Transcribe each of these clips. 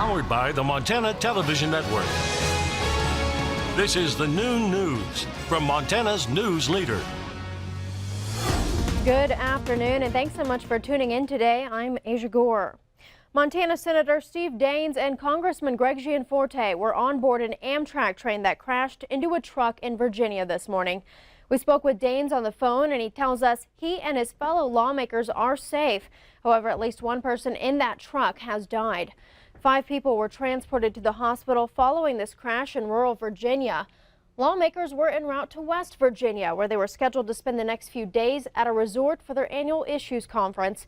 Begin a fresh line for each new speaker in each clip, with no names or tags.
Powered by the Montana Television Network. This is the Noon News from Montana's news leader.
Good afternoon, and thanks so much for tuning in today. I'm Aja Goare. Montana Senator Steve Daines and Congressman Greg Gianforte were on board an Amtrak train that crashed into a truck in Virginia this morning. We spoke with Daines on the phone, and he tells us he and his fellow lawmakers are safe. However, at least one person in that truck has died. 5 people were transported to the hospital following this crash in rural Virginia. Lawmakers were en route to West Virginia, where they were scheduled to spend the next few days at a resort for their annual Issues Conference.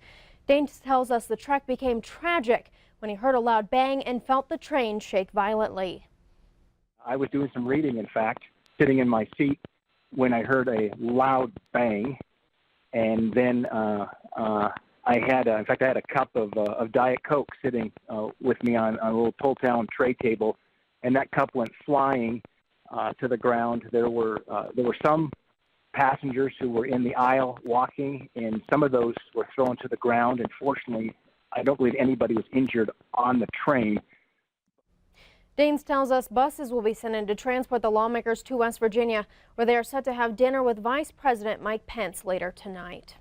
Daines tells us the trek became tragic when he heard a loud bang and felt the train shake violently.
I was doing some reading, in fact, sitting in my seat when I heard a loud bang, and then I had a cup of Diet Coke sitting with me on a little pull-down tray table, and that cup went flying to the ground. There were some passengers who were in the aisle walking, and some of those were thrown to the ground. And fortunately, I don't believe anybody was injured on the train.
Daines tells us buses will be sent in to transport the lawmakers to West Virginia, where they are set to have dinner with Vice President Mike Pence later tonight.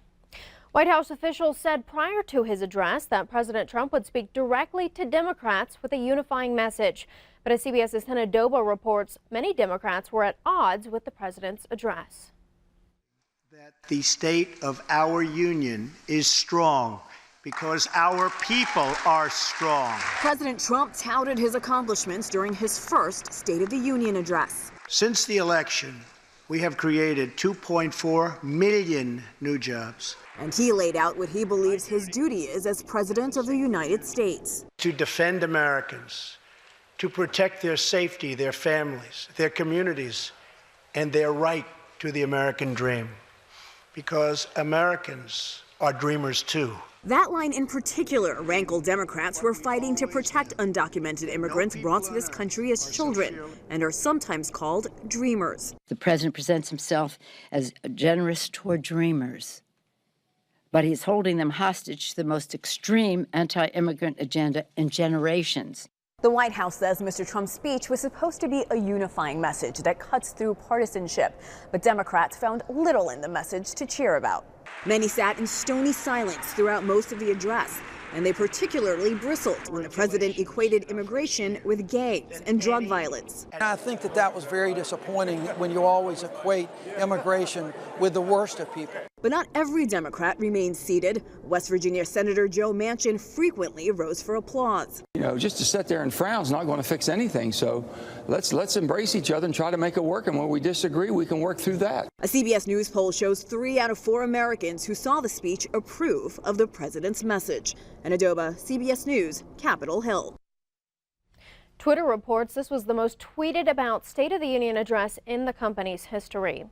White House officials said prior to his address that President Trump would speak directly to Democrats with a unifying message. But as CBS's Hannah Doba reports, many Democrats were at odds with the president's address.
That the state of our union is strong because our people are strong.
President Trump touted his accomplishments during his first State of the Union address.
Since the election, we have created 2.4 million new jobs.
And he laid out what he believes his duty is as President of the United States.
To defend Americans, to protect their safety, their families, their communities, and their right to the American dream. Because Americans are dreamers too.
That line in particular rankled Democrats who are fighting to protect undocumented immigrants brought to this country as children and are sometimes called dreamers.
The president presents himself as generous toward dreamers, but he's holding them hostage to the most extreme anti-immigrant agenda in generations.
The White House says Mr. Trump's speech was supposed to be a unifying message that cuts through partisanship, but Democrats found little in the message to cheer about. Many sat in stony silence throughout most of the address, and they particularly bristled when the president equated immigration with gangs and drug violence.
I think that was very disappointing when you always equate immigration with the worst of people.
But not every Democrat remained seated. West Virginia Senator Joe Manchin frequently rose for applause.
You know, just to sit there and frown is not going to fix anything. So let's embrace each other and try to make it work. And when we disagree, we can work through that.
A CBS News poll shows 3 out of 4 Americans who saw the speech approve of the president's message. Hannah Doba, CBS News, Capitol Hill.
Twitter reports this was the most tweeted about State of the Union address in the company's history.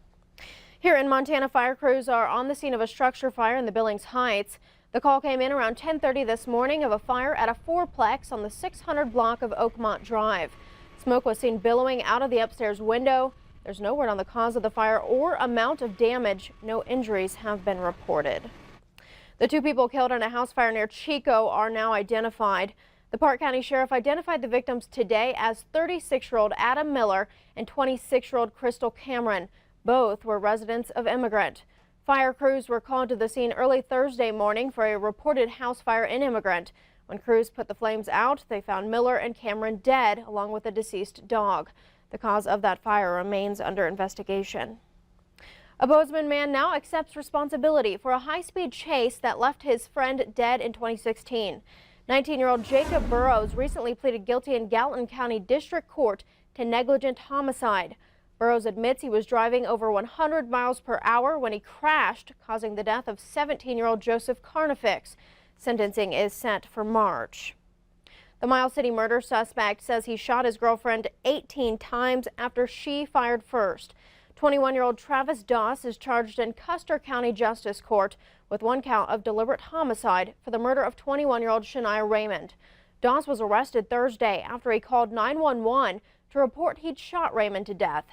Here in Montana, fire crews are on the scene of a structure fire in the Billings Heights. The call came in around 10:30 this morning of a fire at a fourplex on the 600 block of Oakmont Drive. Smoke was seen billowing out of the upstairs window. There's no word on the cause of the fire or amount of damage. No injuries have been reported. The 2 people killed in a house fire near Chico are now identified. The Park County Sheriff identified the victims today as 36-year-old Adam Miller and 26-year-old Crystal Cameron. Both were residents of Immigrant. Fire crews were called to the scene early Thursday morning for a reported house fire in Immigrant. When crews put the flames out, they found Miller and Cameron dead, along with a deceased dog. The cause of that fire remains under investigation. A Bozeman man now accepts responsibility for a high-speed chase that left his friend dead in 2016. 19-year-old Jacob Burrows recently pleaded guilty in Gallatin County District Court to negligent homicide. Burrows admits he was driving over 100 miles per hour when he crashed, causing the death of 17-year-old Joseph Carnifex. Sentencing is set for March. The Miles City murder suspect says he shot his girlfriend 18 times after she fired first. 21-year-old Travis Doss is charged in Custer County Justice Court with 1 count of deliberate homicide for the murder of 21-year-old Shania Raymond. Doss was arrested Thursday after he called 911 to report he'd shot Raymond to death.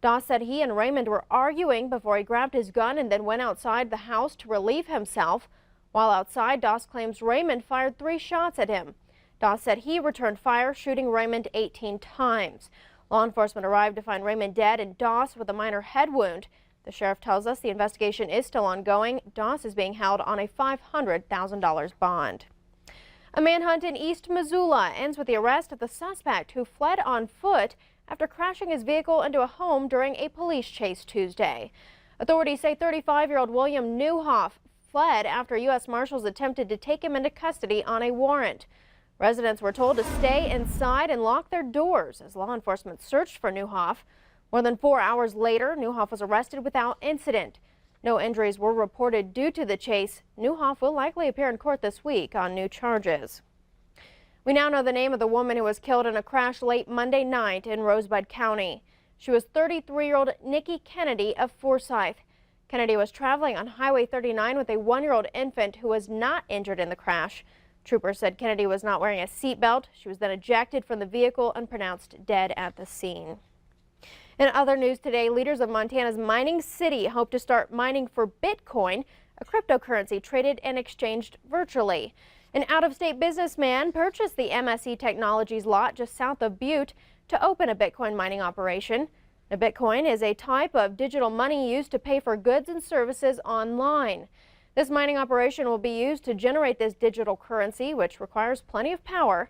Doss said he and Raymond were arguing before he grabbed his gun and then went outside the house to relieve himself. While outside, Doss claims Raymond fired 3 shots at him. Doss said he returned fire, shooting Raymond 18 times. Law enforcement arrived to find Raymond dead and Doss with a minor head wound. The sheriff tells us the investigation is still ongoing. Doss is being held on a $500,000 bond. A manhunt in East Missoula ends with the arrest of the suspect who fled on foot after crashing his vehicle into a home during a police chase Tuesday. Authorities say 35-year-old William Newhoff fled after U.S. Marshals attempted to take him into custody on a warrant. Residents were told to stay inside and lock their doors as law enforcement searched for Newhoff. More than 4 hours later, Newhoff was arrested without incident. No injuries were reported due to the chase. Newhoff will likely appear in court this week on new charges. We now know the name of the woman who was killed in a crash late Monday night in Rosebud County. She was 33-year-old Nikki Kennedy of Forsyth. Kennedy was traveling on Highway 39 with a 1-year-old infant who was not injured in the crash. Troopers said Kennedy was not wearing a seatbelt. She was then ejected from the vehicle and pronounced dead at the scene. In other news today, leaders of Montana's mining city hope to start mining for Bitcoin, a cryptocurrency traded and exchanged virtually. An out-of-state businessman purchased the MSE Technologies lot just south of Butte to open a Bitcoin mining operation. Now, Bitcoin is a type of digital money used to pay for goods and services online. This mining operation will be used to generate this digital currency, which requires plenty of power.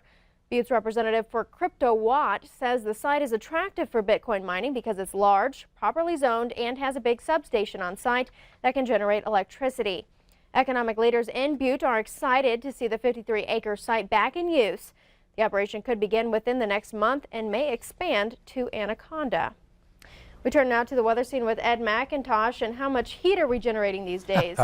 Butte's representative for Crypto Watt says the site is attractive for Bitcoin mining because it's large, properly zoned, and has a big substation on site that can generate electricity. Economic leaders in Butte are excited to see the 53-acre site back in use. The operation could begin within the next month and may expand to Anaconda. We turn now to the weather scene with Ed McIntosh. And how much heat are we generating these days?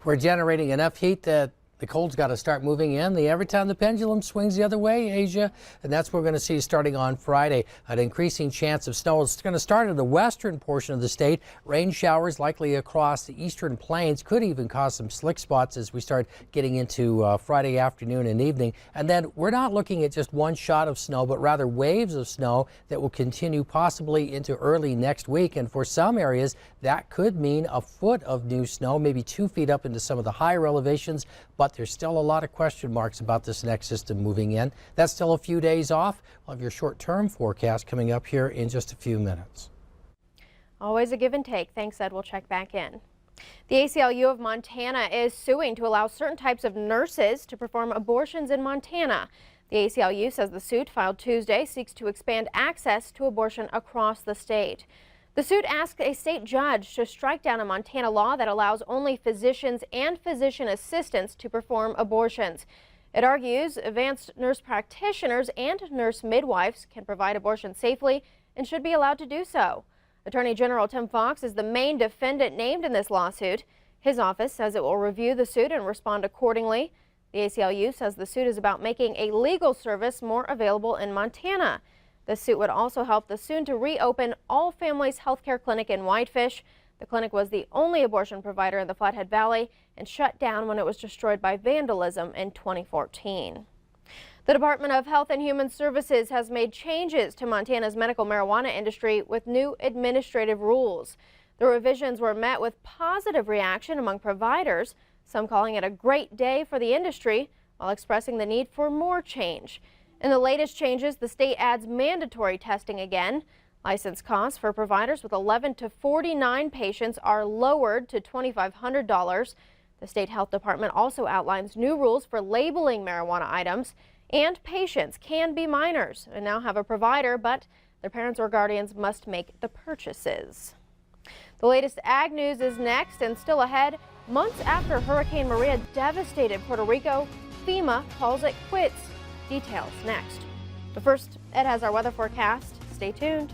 We're generating enough heat that the cold's got to start moving in. Every time the pendulum swings the other way, Asia, and that's what we're going to see starting on Friday. An increasing chance of snow. It's going to start in the western portion of the state. Rain showers likely across the eastern plains, could even cause some slick spots as we start getting into Friday afternoon and evening. And then we're not looking at just one shot of snow, but rather waves of snow that will continue possibly into early next week. And for some areas, that could mean a foot of new snow, maybe 2 feet up into some of the higher elevations. But there's still a lot of question marks about this next system moving in. That's still a few days off. We'll have your short-term forecast coming up here in just a few minutes.
Always a give and take. Thanks, Ed. We'll check back in. The ACLU of Montana is suing to allow certain types of nurses to perform abortions in Montana. The ACLU says the suit filed Tuesday seeks to expand access to abortion across the state. The suit asked a state judge to strike down a Montana law that allows only physicians and physician assistants to perform abortions. It argues advanced nurse practitioners and nurse midwives can provide abortion safely and should be allowed to do so. Attorney General Tim Fox is the main defendant named in this lawsuit. His office says it will review the suit and respond accordingly. The ACLU says the suit is about making a legal service more available in Montana. The suit would also help the soon-to-reopen All Families Healthcare Clinic in Whitefish. The clinic was the only abortion provider in the Flathead Valley and shut down when it was destroyed by vandalism in 2014. The Department of Health and Human Services has made changes to Montana's medical marijuana industry with new administrative rules. The revisions were met with positive reaction among providers, some calling it a great day for the industry, while expressing the need for more change. In the latest changes, the state adds mandatory testing again. License costs for providers with 11 to 49 patients are lowered to $2,500. The state health department also outlines new rules for labeling marijuana items, and patients can be minors and now have a provider, but their parents or guardians must make the purchases. The latest ag news is next, and still ahead, months after Hurricane Maria devastated Puerto Rico, FEMA calls it quits. Details next. But first, Ed has our weather forecast. Stay tuned.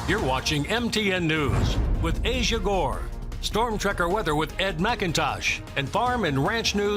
You're watching MTN News with Aja Goare, Storm Tracker weather with Ed McIntosh, and Farm and Ranch News.